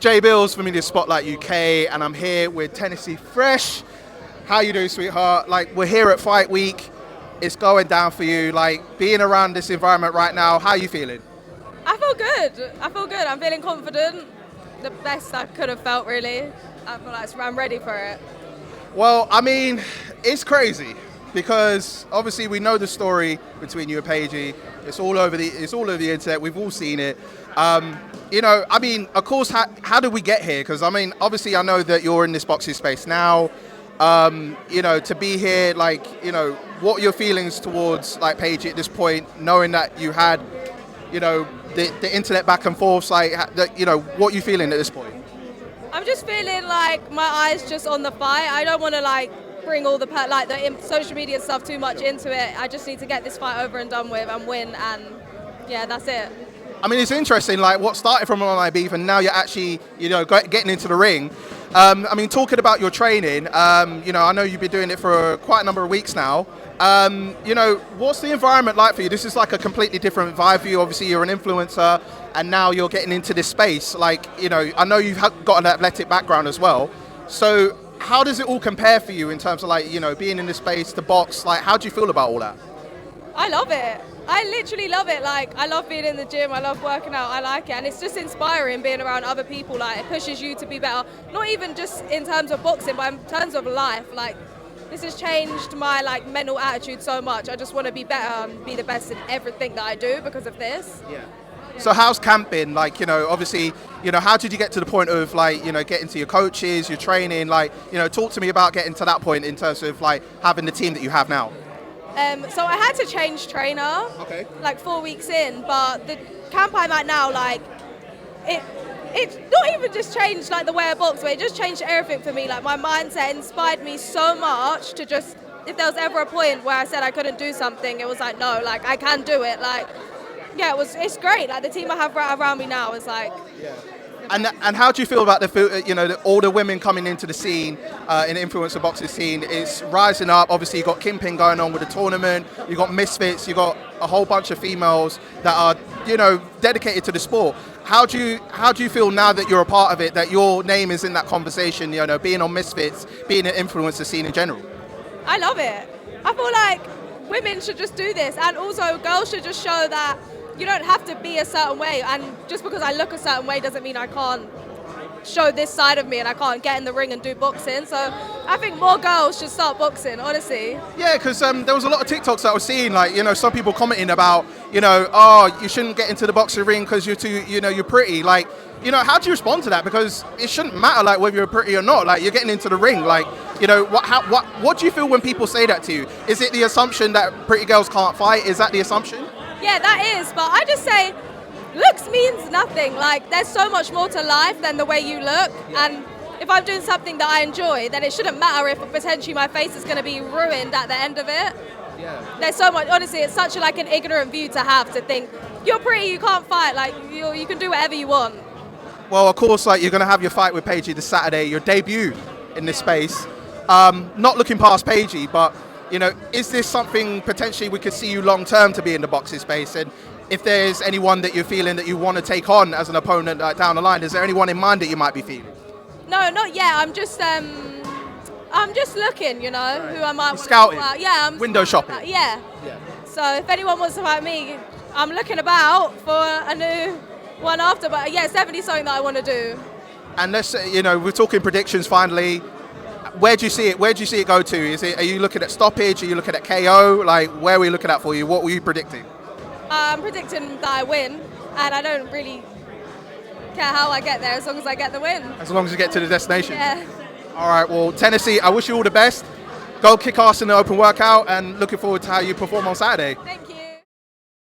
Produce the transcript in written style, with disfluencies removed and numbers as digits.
Jay Bills for Media Spotlight UK, and I'm here with Tennessee Fresh. How you doing, sweetheart? Like, we're here at Fight Week. It's going down for you. Like, being around this environment right now, how are you feeling? I feel good. I'm feeling confident. The best I could have felt, really. I feel like I'm ready for it. Well, I mean, it's crazy because obviously we know the story between you and Paigey. It's all over the internet. We've all seen it. I mean, of course, how did we get here? Because I mean, obviously, I know that you're in this boxing space now. To be here, like, what are your feelings towards like Paigey at this point, knowing that you had, the internet back and forth, like, what are you feeling at this point? I'm just feeling like my eyes just on the fight. I don't want to bring all the social media stuff too much into it. I just need to get this fight over and done with and win, and yeah, that's it. I mean, it's interesting, like, what started from an online beef and now you're actually, getting into the ring. I mean, talking about your training, I know you've been doing it for quite a number of weeks now. What's the environment like for you? This is like a completely different vibe for you. Obviously, you're an influencer and now you're getting into this space. Like, I know you've got an athletic background as well. So how does it all compare for you in terms of being in this space, the box? Like, how do you feel about all that? I love it. I literally love it. Like, I love being in the gym. I love working out. I like it. And it's just inspiring being around other people. Like, it pushes you to be better. Not even just in terms of boxing, but in terms of life. Like, this has changed my, mental attitude so much. I just want to be better and be the best in everything that I do because of this. Yeah. So how's camp been? Like, obviously, how did you get to the point of, getting to your coaches, your training? Talk to me about getting to that point in terms of, having the team that you have now. So I had to change trainer, 4 weeks in, but the camp I'm at now, it not even just changed the way I box, but it just changed everything for me. Like, my mindset inspired me so much to just, if there was ever a point where I said I couldn't do something, it was like, no, I can do it. It's great. Like, the team I have right around me now is Yeah. And how do you feel about all the women coming into the scene, in the influencer boxing scene? It's rising up. Obviously, you've got Kingpin going on with the tournament. You've got Misfits. You've got a whole bunch of females that are, dedicated to the sport. How do you feel now that you're a part of it, that your name is in that conversation, being on Misfits, being an influencer scene in general? I love it. I feel like women should just do this, and also girls should just show that you don't have to be a certain way, and just because I look a certain way doesn't mean I can't show this side of me and I can't get in the ring and do boxing. So I think more girls should start boxing, honestly. Yeah, because there was a lot of TikToks that I was seeing, some people commenting about, oh, you shouldn't get into the boxing ring because you're too, you're pretty. How do you respond to that? Because it shouldn't matter, whether you're pretty or not. You're getting into the ring. What do you feel when people say that to you? Is it the assumption that pretty girls can't fight? Is that the assumption? Yeah, that is, but I just say looks means nothing. There's so much more to life than the way you look, and if I'm doing something that I enjoy, then it shouldn't matter if potentially my face is going to be ruined at the end of it. Yeah. There's so much, honestly, it's such an ignorant view to have, to think you're pretty, you can't fight, you can do whatever you want. Well, of course, you're going to have your fight with Paigey this Saturday, your debut in this space. Not looking past Paigey, but is this something potentially we could see you long term to be in the boxing space? And if there's anyone that you're feeling that you want to take on as an opponent down the line, is there anyone in mind that you might be feeling? No, not yet. I'm just looking, who I might want scouting. To scouting. Yeah, I'm window shopping. Yeah. So if anyone wants to fight me, I'm looking about for a new one after. But yeah, it's definitely something that I want to do. And let's we're talking predictions finally. Where do you see it? Where do you see it go to? Are you looking at stoppage? Are you looking at KO? Where are we looking at for you? What were you predicting? I'm predicting that I win, and I don't really care how I get there as long as I get the win. As long as you get to the destination? Yeah. All right, well, Tennessee, I wish you all the best. Go kick ass in the open workout, and looking forward to how you perform on Saturday. Thank you.